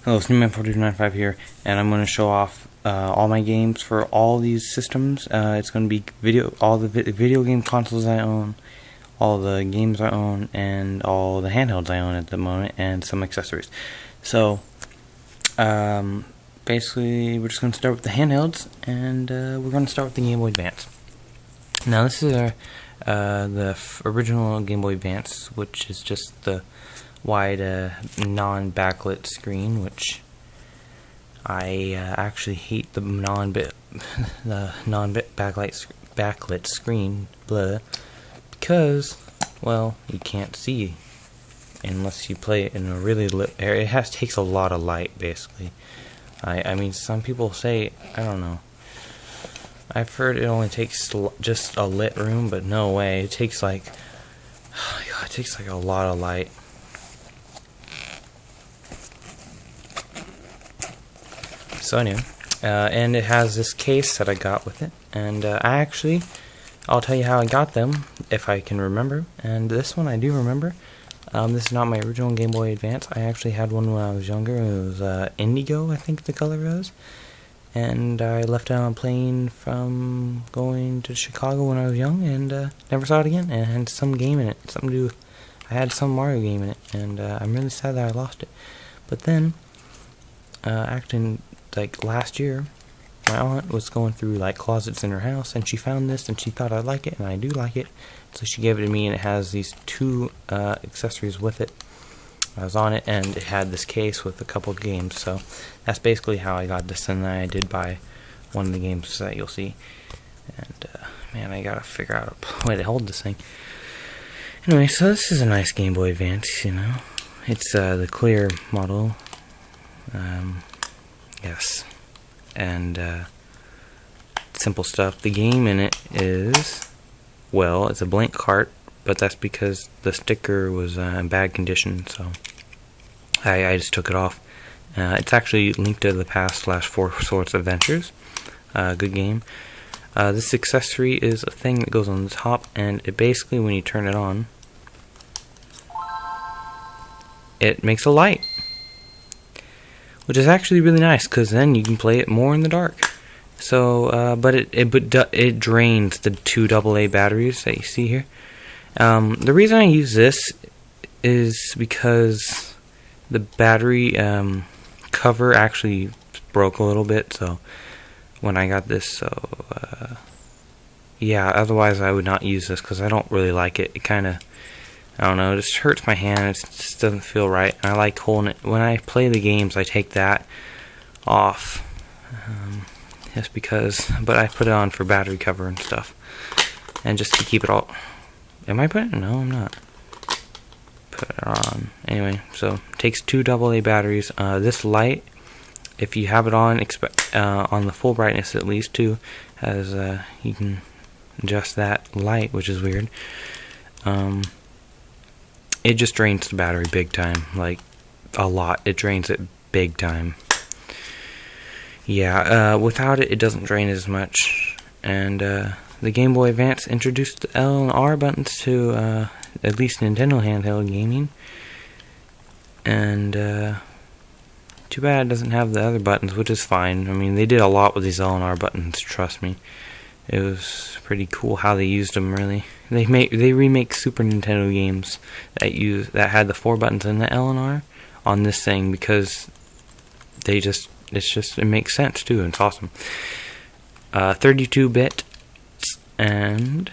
Hello, Sneakman4295 here, and I'm going to show off all my games for all these systems. It's going to be all the video game consoles I own, all the games I own, and all the handhelds I own at the moment, and some accessories. So, basically, we're just going to start with the handhelds, and we're going to start with the Game Boy Advance. Now, this is the original Game Boy Advance, which is just the wide non-backlit screen, which I actually hate the non-bit backlit screen, because, well, you can't see unless you play it in a really lit area. It takes a lot of light, basically. I mean, some people say, I don't know, I've heard it only takes just a lit room, but no way. It takes like, oh God, it takes like a lot of light. So anyway, and it has this case that I got with it, and I'll tell you how I got them, if I can remember, and this one I do remember. This is not my original Game Boy Advance. I actually had one when I was younger. It was indigo, I think the color was, and I left it on a plane from going to Chicago when I was young, and never saw it again, and it had some game in it, I had some Mario game in it, and I'm really sad that I lost it. But then, acting like last year, my aunt was going through like closets in her house, and she found this, and she thought I'd like it, and I do like it, so she gave it to me, and it has these two accessories with it. I was on it, and it had this case with a couple of games, so that's basically how I got this, and then I did buy one of the games that you'll see. And man, I gotta figure out a way to hold this thing. Anyway, so this is a nice Game Boy Advance, you know. It's the clear model. Yes, and simple stuff. The game in it is, well, it's a blank cart, but that's because the sticker was in bad condition, so I just took it off. It's actually Link to the Past / Four Swords Adventures. Good game. This accessory is a thing that goes on the top, and it basically, when you turn it on, it makes a light, which is actually really nice, because then you can play it more in the dark. So, but it drains the two AA batteries that you see here. The reason I use this is because the battery cover actually broke a little bit. So when I got this, yeah. Otherwise, I would not use this because I don't really like it. It kind of, I don't know, it just hurts my hand. It just doesn't feel right. I like holding it. When I play the games, I take that off. Just because, but I put it on for battery cover and stuff. And just to keep it all. Am I putting it? No, I'm not. Put it on. Anyway, so it takes two AA batteries. This light, if you have it on the full brightness at least too, has you can adjust that light, which is weird. It just drains the battery big time, like a lot. It drains it big time. Yeah, without it, it doesn't drain as much. And the Game Boy Advance introduced the L and R buttons to at least Nintendo handheld gaming. And too bad it doesn't have the other buttons, which is fine. I mean, they did a lot with these L and R buttons, trust me. It was pretty cool how they used them, really. They remake Super Nintendo games that had the 4 buttons and the L and R on this thing, because it makes sense too, and it's awesome. 32-bit, and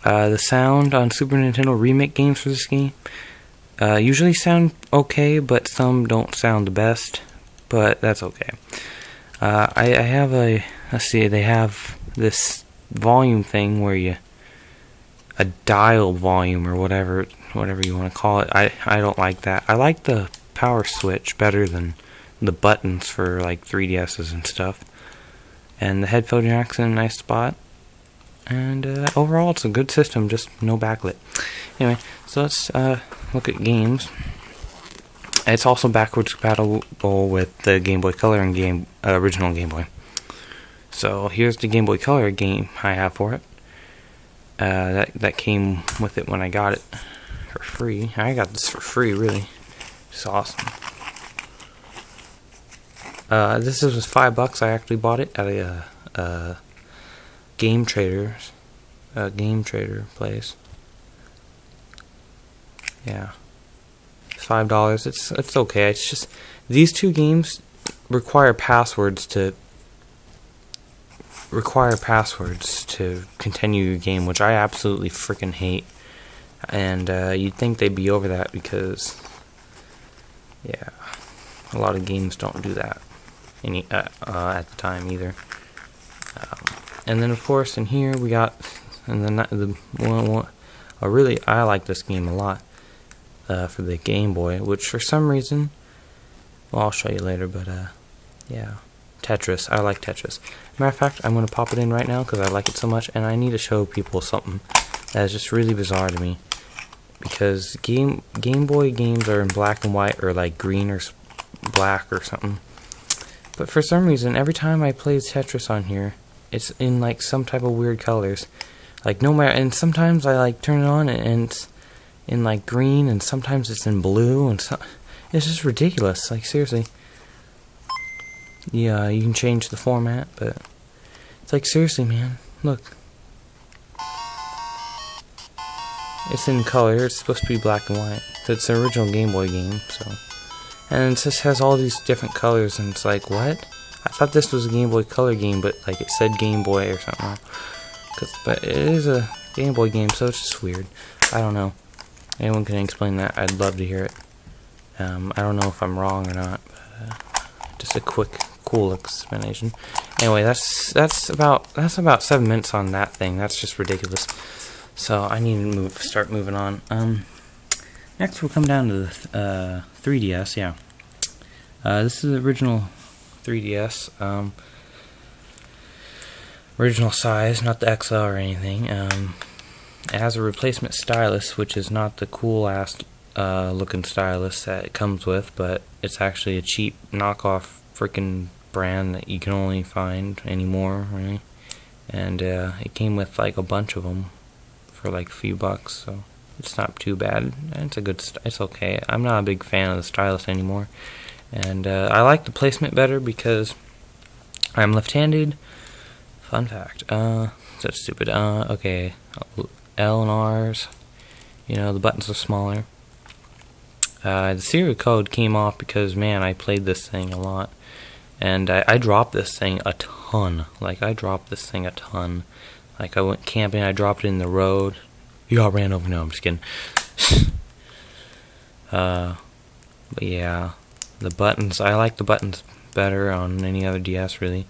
the sound on Super Nintendo remake games for this game usually sound okay, but some don't sound the best, but that's okay. I have let's see, they have this volume thing where a dial volume or whatever you want to call it. I don't like that. I like the power switch better than the buttons for like 3DSs and stuff. And the headphone jack's in a nice spot. And overall, it's a good system, just no backlit. Anyway, so let's look at games. It's also backwards compatible with the Game Boy Color and original Game Boy. So here's the Game Boy Color game I have for it. That came with it when I got it for free. I got this for free, really. It's awesome. This was $5. I actually bought it at a game trader place. Yeah, $5. It's okay. It's just these two games require passwords to continue your game, which I absolutely freaking hate. And you'd think they'd be over that because, yeah, a lot of games don't do that at the time either. And then of course in here we got, and then I like this game a lot for the Game Boy, which for some reason, well, I'll show you later, but yeah, Tetris. I like Tetris. Matter of fact, I'm gonna pop it in right now because I like it so much, and I need to show people something that is just really bizarre to me. Because Game Boy games are in black and white, or like green or black or something. But for some reason, every time I play Tetris on here, it's in like some type of weird colors. Like no matter, and sometimes I like turn it on and it's in like green, and sometimes it's in blue, and it's just ridiculous. Like seriously. Yeah, you can change the format, but it's like seriously, man. Look. It's in color. It's supposed to be black and white. It's an original Game Boy game, so. And it just has all these different colors, and it's like, what? I thought this was a Game Boy Color game, but like it said Game Boy or something. But it is a Game Boy game, so it's just weird. I don't know. Anyone can explain that? I'd love to hear it. I don't know if I'm wrong or not, but just a quick, cool explanation. Anyway, that's about 7 minutes on that thing. That's just ridiculous. So I need to start moving on. Next we'll come down to the 3DS. Yeah, this is the original 3DS, original size, not the XL or anything. It has a replacement stylus, which is not the cool ass looking stylus that it comes with, but it's actually a cheap knockoff freaking brand that you can only find anymore, really. And it came with like a bunch of them for like a few bucks, so it's not too bad. It's okay. I'm not a big fan of the stylus anymore, and I like the placement better because I'm left-handed. Fun fact. That's stupid. Okay, L and R's. You know, the buttons are smaller. The serial code came off because, man, I played this thing a lot, and I dropped this thing a ton. Like I went camping, I dropped it in the road. You all ran over. No, I'm just kidding. But yeah, the buttons, I like the buttons better on any other DS, really.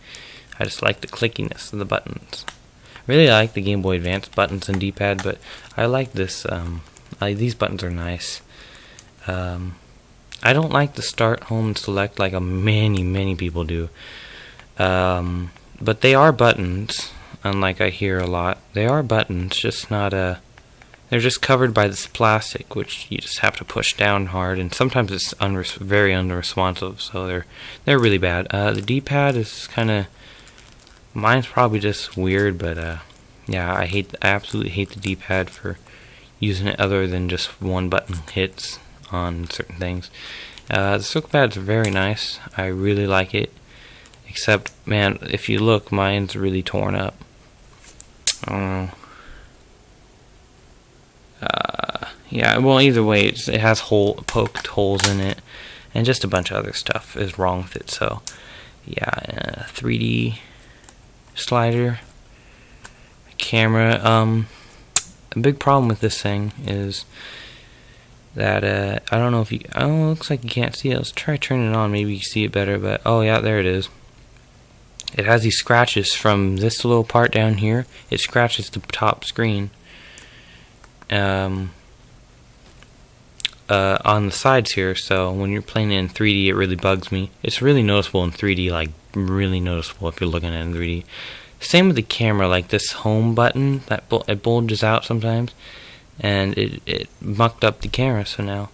I just like the clickiness of the buttons. Really, I like the Game Boy Advance buttons and D-pad, but I like this. These buttons are nice. I don't like the start, home, and select like many people do. But they are buttons. Unlike I hear a lot, they are buttons, just not they're just covered by this plastic, which you just have to push down hard, and sometimes it's very unresponsive, so they're really bad. The D-pad is kind of, mine's probably just weird, but yeah, I absolutely hate the D-pad for using it other than just one button hits on certain things. The circle pads are very nice. I really like it, except, man, if you look, mine's really torn up. I don't know. Yeah, well, either way, it has poked holes in it, and just a bunch of other stuff is wrong with it. So, yeah, 3D slider, camera. A big problem with this thing is that I don't know if you. Oh, it looks like you can't see it. Let's try turning it on. Maybe you can see it better. But oh yeah, there it is. It has these scratches from this little part down here. It scratches the top screen. On the sides here, so when you're playing it in 3D, it really bugs me. It's really noticeable in 3D, like really noticeable if you're looking at it in 3D. Same with the camera, like this home button, that it bulges out sometimes, and it mucked up the camera, so now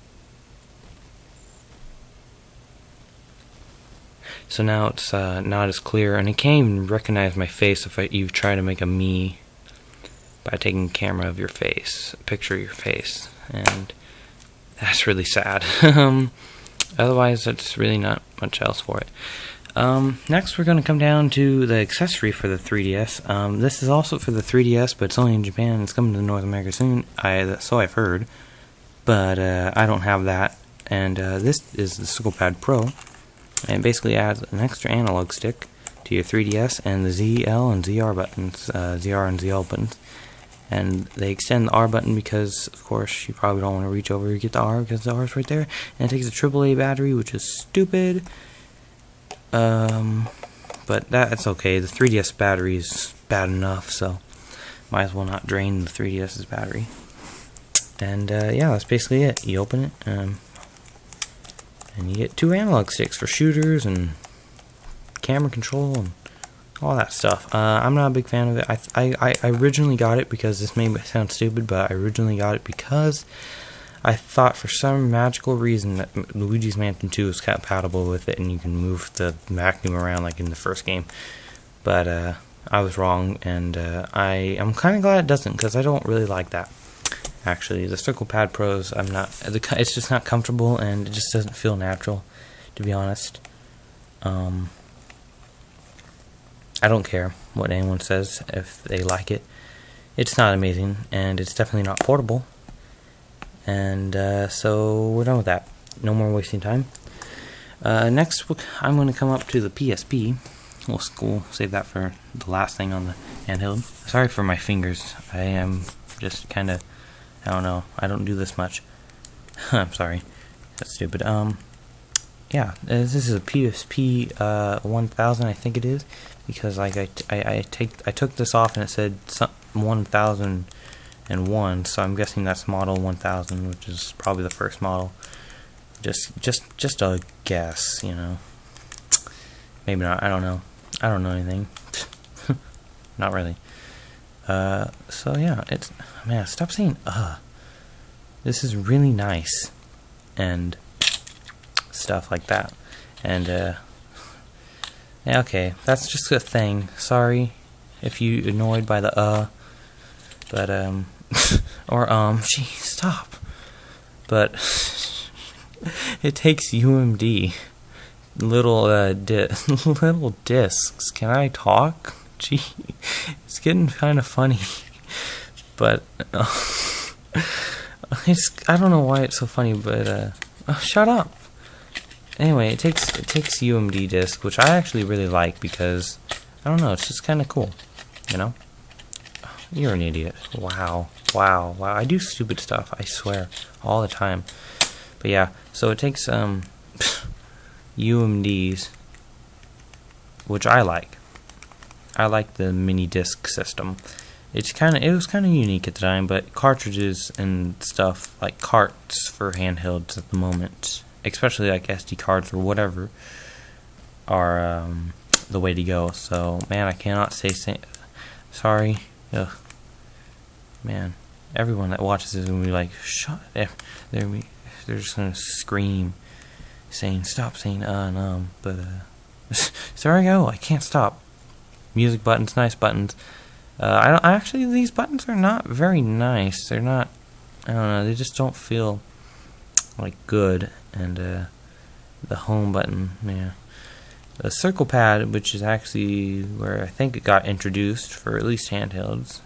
it's not as clear, and it can't even recognize my face if you try to make a me by taking a camera of your face, a picture of your face, and that's really sad. Otherwise, that's really not much else for it. Next we're going to come down to the accessory for the 3DS. This is also for the 3DS, but it's only in Japan. It's coming to North America soon, so I've heard. But I don't have that. And this is the Circle Pad Pro. And it basically adds an extra analog stick to your 3DS and the ZL and ZR buttons, ZR and ZL buttons. And they extend the R button because, of course, you probably don't want to reach over to get the R because the R is right there. And it takes a AAA battery, which is stupid. But that's okay. The 3DS battery is bad enough, so might as well not drain the 3DS's battery. And yeah, that's basically it. You open it, and you get 2 analog sticks for shooters and camera control and all that stuff. I'm not a big fan of it. I originally got it because this may sound stupid, but I originally got it because I thought for some magical reason that Luigi's Mansion 2 is compatible with it and you can move the vacuum around like in the first game. But I was wrong, and I'm kind of glad it doesn't, because I don't really like that. Actually, the Circle Pad Pros, it's just not comfortable, and it just doesn't feel natural, to be honest. I don't care what anyone says if they like it. It's not amazing, and it's definitely not portable. And so we're done with that. No more wasting time. Next, I'm going to come up to the PSP. We'll save that for the last thing on the handheld. Sorry for my fingers. I am just kind of, I don't know. I don't do this much. I'm sorry. That's stupid. Yeah, this is a PSP 1000, I think it is, because like I took this off and it said 1001, so I'm guessing that's model 1000, which is probably the first model. Just a guess, you know. Maybe not. I don't know. I don't know anything. Not really. So yeah, man, stop saying This is really nice and stuff like that. And yeah, okay, that's just a thing. Sorry if you annoyed by the but or gee, stop. But it takes UMD. Little little discs. Can I talk? Gee, it's getting kind of funny. But I don't know why it's so funny. But shut up. Anyway, it takes UMD disc, which I actually really like because I don't know. It's just kind of cool, you know. You're an idiot. Wow. I do stupid stuff, I swear, all the time. But yeah, so it takes UMDs, which I like. I like the mini disc system. It was kind of unique at the time, but cartridges and stuff like carts for handhelds at the moment, especially like SD cards or whatever, are the way to go. So man, I cannot say sorry. Ugh. Man, everyone that watches this is gonna be like, shut up. They're just gonna scream, stop saying but so there I go. I can't stop. Music buttons, nice buttons. Actually, these buttons are not very nice. They're not. I don't know. They just don't feel like good. And the home button, yeah. The Circle Pad, which is actually where I think it got introduced for at least handhelds.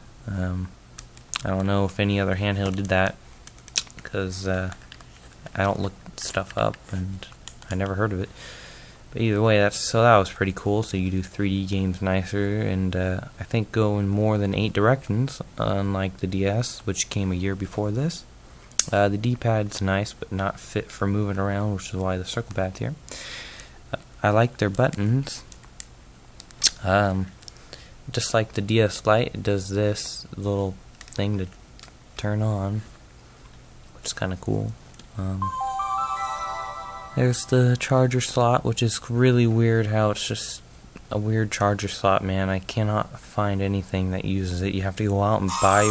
I don't know if any other handheld did that, because I don't look stuff up and I never heard of it. But either way, that was pretty cool. So you do 3D games nicer, and I think go in more than 8 directions, unlike the DS, which came a year before this. The D-pad's nice, but not fit for moving around, which is why the Circle Pad's here. I like their buttons. Just like the DS Lite, it does this little thing to turn on, which is kind of cool. There's the charger slot, which is really weird how it's just a weird charger slot, man. I cannot find anything that uses it. You have to go out and buy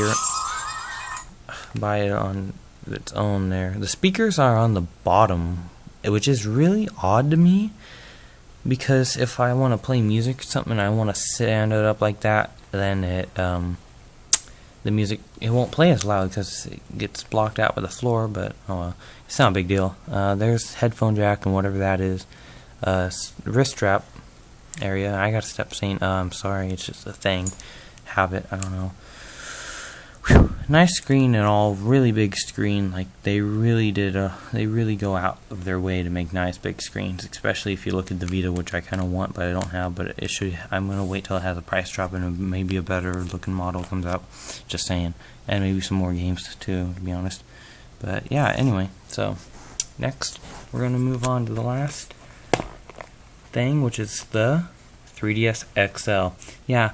it on its own there. The speakers are on the bottom, which is really odd to me, because if I want to play music or something and I want to stand it up like that, then the music, it won't play as loud because it gets blocked out by the floor. But oh well, it's not a big deal. There's headphone jack and whatever that is. Wrist strap, area. I gotta stop saying I'm sorry, it's just a thing. Habit, I don't know. Whew. Nice screen and all, really big screen. Like they really go out of their way to make nice big screens, especially if you look at the Vita, which I kind of want but I don't have, but it should. I'm gonna wait till it has a price drop and maybe a better looking model comes out, just saying, and maybe some more games too, to be honest. But yeah, anyway, so next we're gonna move on to the last thing, which is the 3DS XL. Yeah,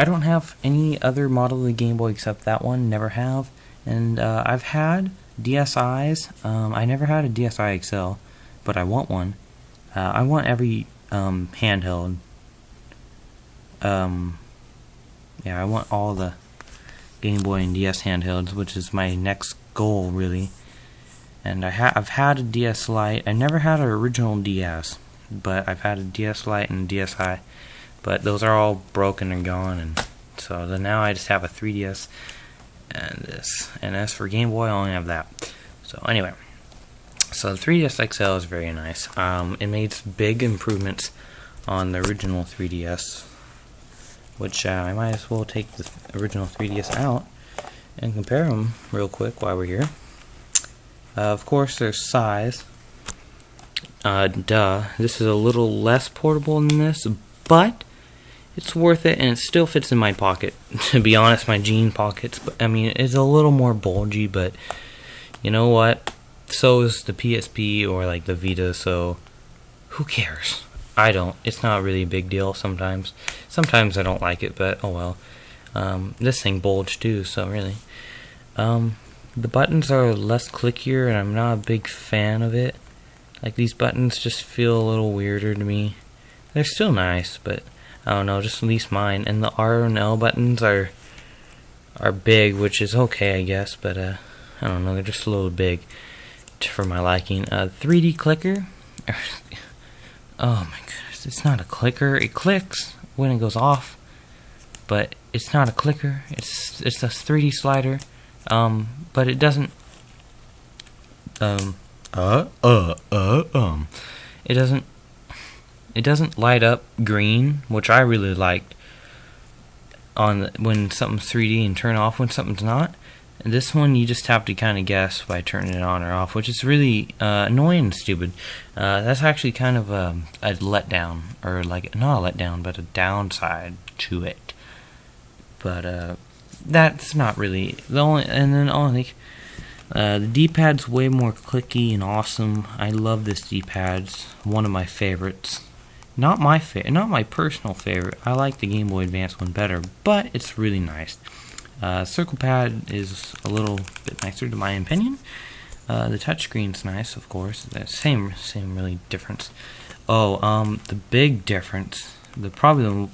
I don't have any other model of the Game Boy except that one, never have. And I've had DSIs. I never had a DSi XL, but I want one. I want every handheld. Yeah, I want all the Game Boy and DS handhelds, which is my next goal, really. And I've had a DS Lite. I never had an original DS, but I've had a DS Lite and a DSi. But those are all broken and gone, and so now I just have a 3DS and this. And as for Game Boy, I only have that. So anyway, so the 3DS XL is very nice. It made big improvements on the original 3DS, which I might as well take the original 3DS out and compare them real quick while we're here. Of course, there's size. This is a little less portable than this, but it's worth it, and it still fits in my pocket. To be honest, my jean pockets. But I mean, it's a little more bulgy, but you know what? So is the PSP or like the Vita. So who cares? I don't. It's not really a big deal. Sometimes I don't like it, but oh well. This thing bulged too, so really. The buttons are less clickier, and I'm not a big fan of it. Like, these buttons just feel a little weirder to me. They're still nice, but I don't know, just at least mine. And the R and L buttons are big, which is okay, I guess, but I don't know, they're just a little big for my liking. 3D clicker. Oh my goodness, it's not a clicker. It clicks when it goes off, but it's not a clicker. It's a 3D slider. But it doesn't. It doesn't light up green, which I really liked when something's 3D, and turn off when something's not. And this one you just have to kind of guess by turning it on or off, which is really annoying and stupid. That's actually kind of a letdown, or like not a letdown, but a downside to it. But that's not really the only. And then the D-pad's way more clicky and awesome. I love this D-pad. It's one of my favorites. Not my personal favorite. I like the Game Boy Advance one better, but it's really nice. Circle pad is a little bit nicer to my opinion. The touchscreen's nice, of course. The same really difference. Oh, the big difference. Probably the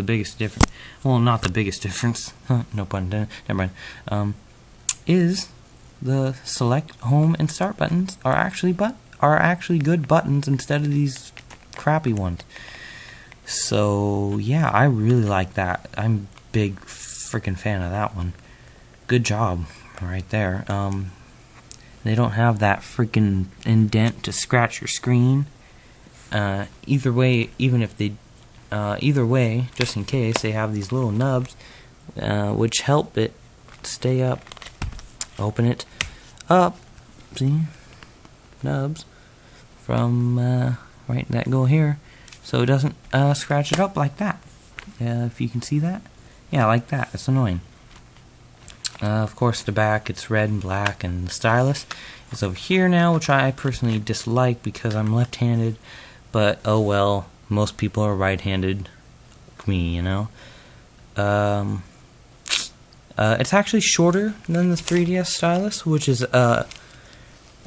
biggest difference. Well, not the biggest difference. No pun intended. Never mind. Is the select, home, and start buttons are actually good buttons instead of these crappy ones. So yeah, I really like that. I'm a big freaking fan of that one. Good job right there. They don't have that freaking indent to scratch your screen. Either way, just in case, they have these little nubs, which help it stay up. Open it up. See? Nubs from right that go here, so it doesn't scratch it up like that. If you can see that, yeah, like that. It's annoying. Of course, the back, it's red and black, and the stylus is over here now, which I personally dislike because I'm left-handed. But oh well, most people are right-handed. Me, you know. It's actually shorter than the 3DS stylus, which is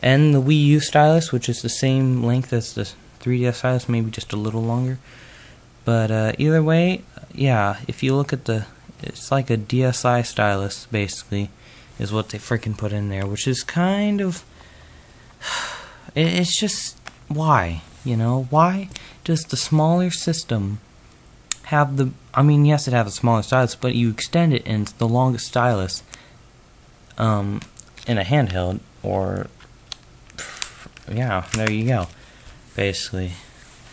and the Wii U stylus, which is the same length as the 3DS stylus, maybe just a little longer. But either way, yeah, if you look at it's like a DSi stylus, basically, is what they freaking put in there, which is kind of, it's just, why, you know, why does the smaller system have yes, it has a smaller stylus, but you extend it into the longest stylus in a handheld, or yeah, there you go, basically.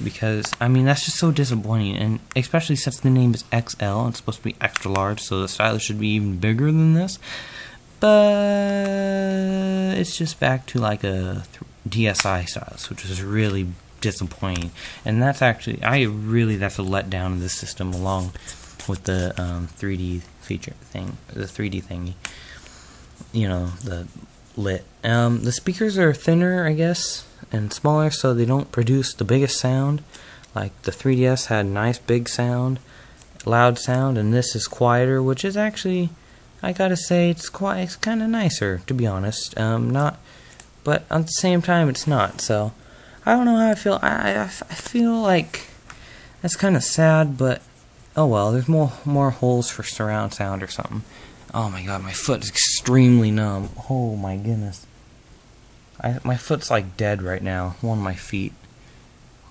because I mean that's just so disappointing, and especially since the name is XL and it's supposed to be extra large, so the stylus should be even bigger than this. But it's just back to like a DSi stylus, which is really disappointing. And that's actually that's a letdown of this system, along with the 3D feature thing, the 3D thingy. You know, the lit. The speakers are thinner, I guess, and smaller, so they don't produce the biggest sound. Like the 3DS had nice big sound, loud sound, and this is quieter, which is actually, I gotta say, it's kind of nicer, to be honest. But at the same time, it's not. So I don't know how I feel. I feel like that's kind of sad, but oh well. There's more holes for surround sound or something. Oh my god, my foot is extremely numb. Oh my goodness. My foot's like dead right now. One of my feet.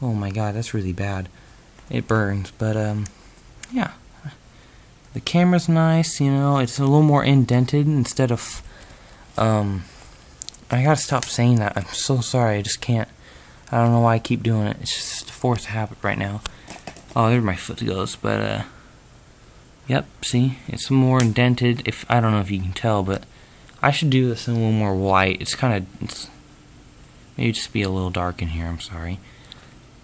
Oh my god, that's really bad. It burns, but yeah. The camera's nice, you know. It's a little more indented instead of I gotta stop saying that. I'm so sorry. I just can't. I don't know why I keep doing it. It's just a forced habit right now. Oh, there my foot goes. But yep. See, it's more indented. I don't know if you can tell, but I should do this in a little more white. It's maybe just be a little dark in here. I'm sorry,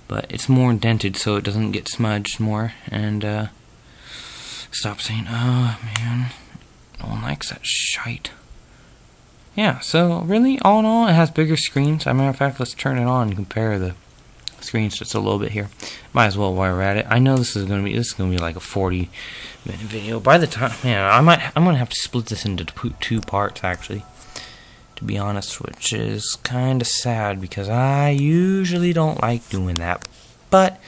but it's more indented so it doesn't get smudged more. And stop saying, oh man, no one likes that shite. Yeah, so really, all in all, it has bigger screens. As a matter of fact, let's turn it on and compare the screens just a little bit here. Might as well while we're at it. I know this is gonna be like a 40-minute video. By the time, man, I'm gonna have to split this into two parts actually, to be honest, which is kind of sad because I usually don't like doing that. But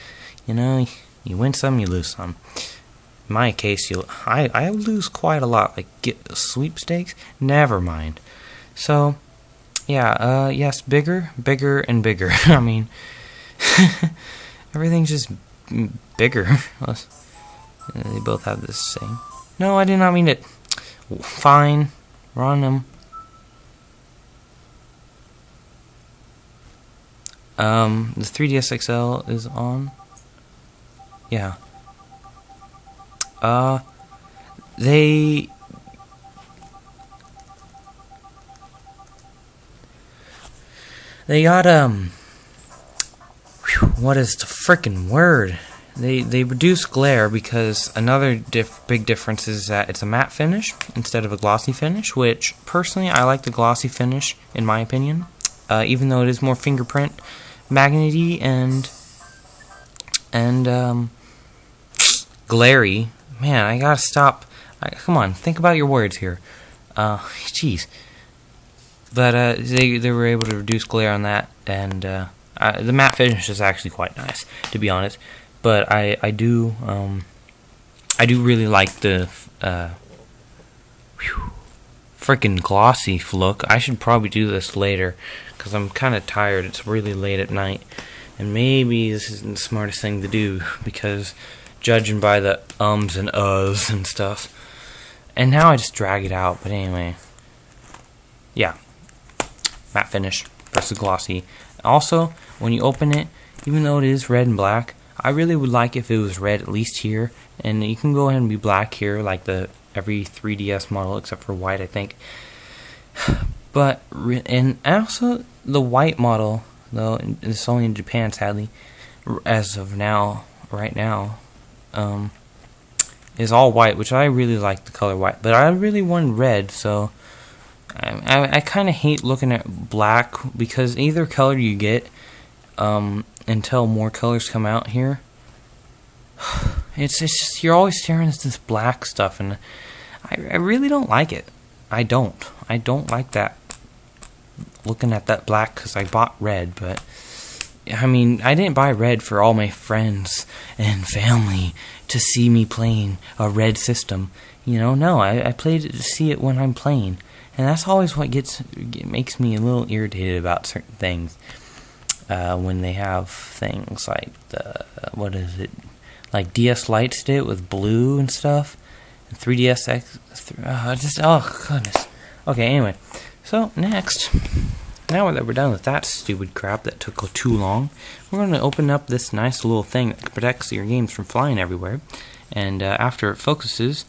you know, you win some, you lose some. In my case, I lose quite a lot. Like get sweepstakes, never mind. So, yeah, yes, bigger, and bigger. I mean, everything's just bigger. They both have the same. No, I did not mean it. Fine, run them. The 3DS XL is on. Yeah. They got what is the frickin' word? They reduce glare because another big difference is that it's a matte finish instead of a glossy finish, which personally I like the glossy finish in my opinion, even though it is more fingerprint magnety and glary. Man, I gotta stop. Come on, think about your words here. Jeez. But they were able to reduce glare on that, and the matte finish is actually quite nice, to be honest. But I do really like the freaking glossy look. I should probably do this later because I'm kind of tired. It's really late at night, and maybe this isn't the smartest thing to do because judging by the ums and uhs and stuff. And now I just drag it out. But anyway, yeah. Matte finish versus glossy. Also, when you open it, even though it is red and black, I really would like if it was red at least here, and you can go ahead and be black here like every 3DS model except for white, I think. But and also the white model, though it's only in Japan sadly, as of now, right now, is all white, which I really like the color white, but I really want red, so I kind of hate looking at black because either color you get until more colors come out here, it's just you're always staring at this black stuff, and I really don't like it. I don't like that, looking at that black, because I bought red. But I mean, I didn't buy red for all my friends and family to see me playing a red system, you know. No, I played it to see it when I'm playing. And that's always what makes me a little irritated about certain things. When they have things like like DS Lights did it with blue and stuff, and 3DS X. Oh goodness. Okay, anyway. So next, now that we're done with that stupid crap that took too long, we're going to open up this nice little thing that protects your games from flying everywhere. And after it focuses,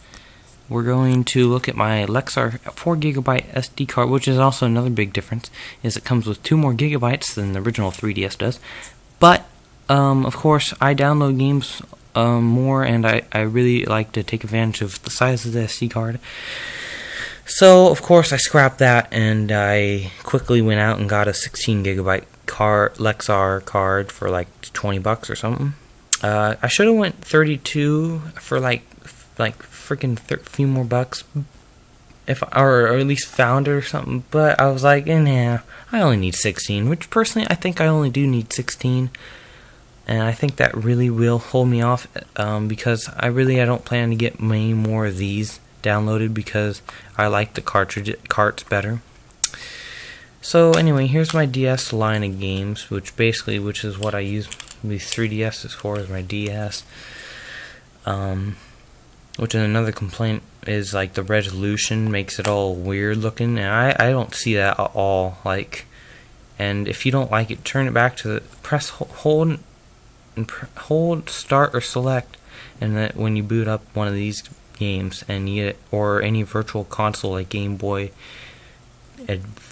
we're going to look at my Lexar 4GB SD card, which is also another big difference, is it comes with 2 more gigabytes than the original 3DS does. But, of course, I download games more, and I really like to take advantage of the size of the SD card. So, of course, I scrapped that, and I quickly went out and got a 16GB Lexar card for like $20 or something. I should have went 32 for like freaking few more bucks, or at least found it or something. But I was like, nah, I only need 16. Which personally, I think I only do need 16, and I think that really will hold me off, because I don't plan to get many more of these downloaded because I like the carts better. So anyway, here's my DS line of games, which is what I use these 3DSs for, is my DS. Which is another complaint, is like the resolution makes it all weird looking, and I don't see that at all. Like, and if you don't like it, turn it back to press hold start or select, and that when you boot up one of these games and you get, or any virtual console like Game Boy Advance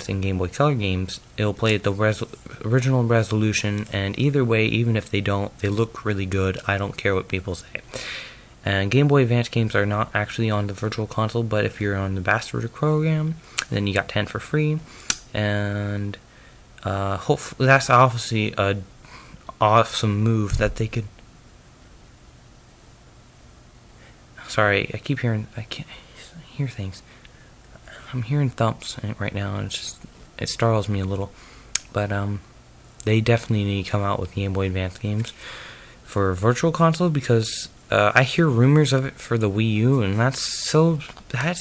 and Game Boy Color games, it'll play at the original resolution, and either way, even if they don't, they look really good. I don't care what people say. And Game Boy Advance games are not actually on the virtual console, but if you're on the Bastard program, then you got 10 for free, and hopefully that's obviously a awesome move that they could. Sorry, I can't hear things. I'm hearing thumps right now, and it startles me a little. But they definitely need to come out with Game Boy Advance games for Virtual Console, because I hear rumors of it for the Wii U, and that's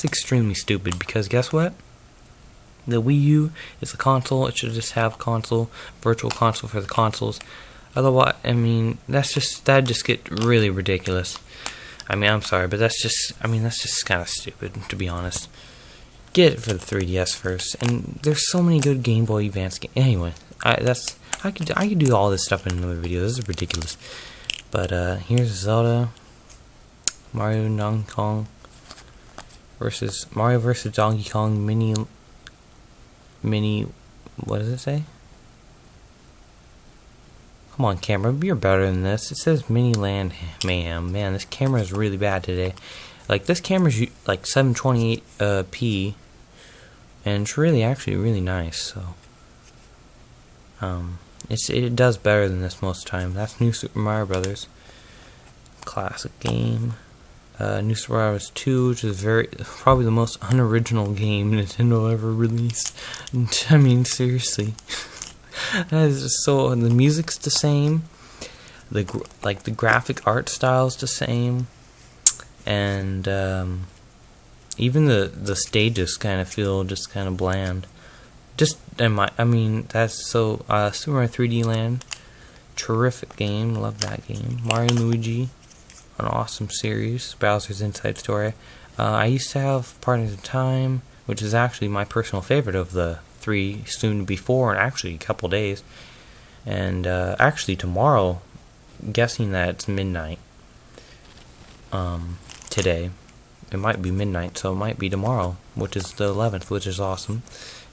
extremely stupid. Because guess what? The Wii U is a console. It should just have console, Virtual Console for the consoles. Otherwise, I mean, that'd just get really ridiculous. I mean, I'm sorry, but that's just kind of stupid, to be honest. Get it for the 3DS first, and there's so many good Game Boy Advance games. Anyway, I could do all this stuff in another video. This is ridiculous. But here's Zelda, Mario and Donkey Kong versus Donkey Kong mini. What does it say? Come on, camera, you're better than this. It says Mini Land Mayhem. Man, this camera is really bad today. Like, this camera's like 720p, and it's actually really nice. So, it does better than this most of the time. That's New Super Mario Brothers, classic game. New Super Mario Bros. 2, which is probably the most unoriginal game Nintendo ever released. I mean, seriously. That is just so. And the music's the same. The graphic art style's the same, and even the stages kind of feel just kind of bland. That's so. Super Mario 3D Land, terrific game. Love that game. Mario and Luigi, an awesome series. Bowser's Inside Story. I used to have Partners in Time, which is actually my personal favorite of the 3, soon to be 4, in actually a couple days. And actually tomorrow, guessing that it's midnight today, it might be midnight, so it might be tomorrow, which is the 11th, which is awesome,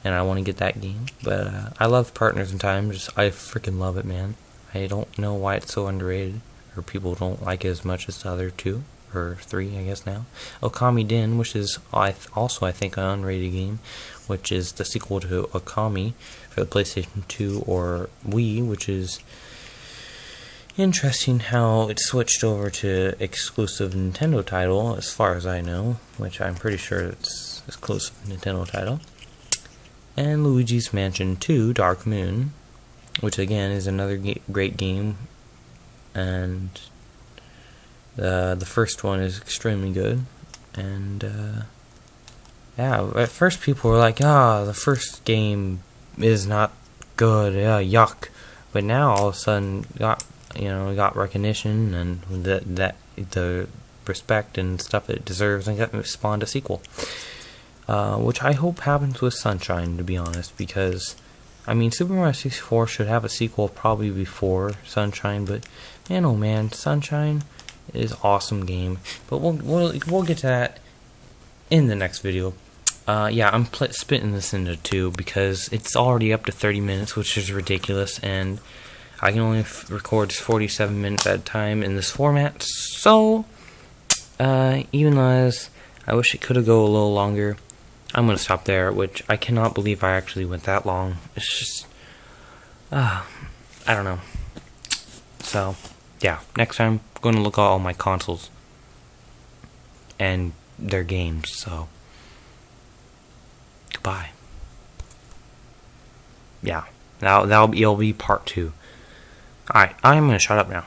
and I want to get that game. But I love Partners in Time. I freaking love it, man. I don't know why it's so underrated, or people don't like it as much as the other 2 or 3, I guess now. Okami Den, which is also I think an unrated game, which is the sequel to Okami for the PlayStation 2 or Wii, which is interesting how it switched over to exclusive Nintendo title, as far as I know, which I'm pretty sure it's exclusive Nintendo title. And Luigi's Mansion 2 Dark Moon, which again is another great game, and the first one is extremely good. And yeah, at first people were like, the first game is not good, yuck. But now all of a sudden got recognition, and the respect and stuff it deserves, and got spawned a sequel. which I hope happens with Sunshine, to be honest, because I mean, Super Mario 64 should have a sequel probably before Sunshine, but man, oh man, Sunshine is an awesome game. But we'll get to that in the next video. Yeah, I'm splitting this into two because it's already up to 30 minutes, which is ridiculous, and I can only record 47 minutes at a time in this format. So, even as I wish it could have go a little longer, I'm going to stop there, which I cannot believe I actually went that long. It's just, I don't know. So, yeah, next time, I'm going to look at all my consoles and their games, so, goodbye. Yeah, it'll be part 2. Alright, I'm going to shut up now.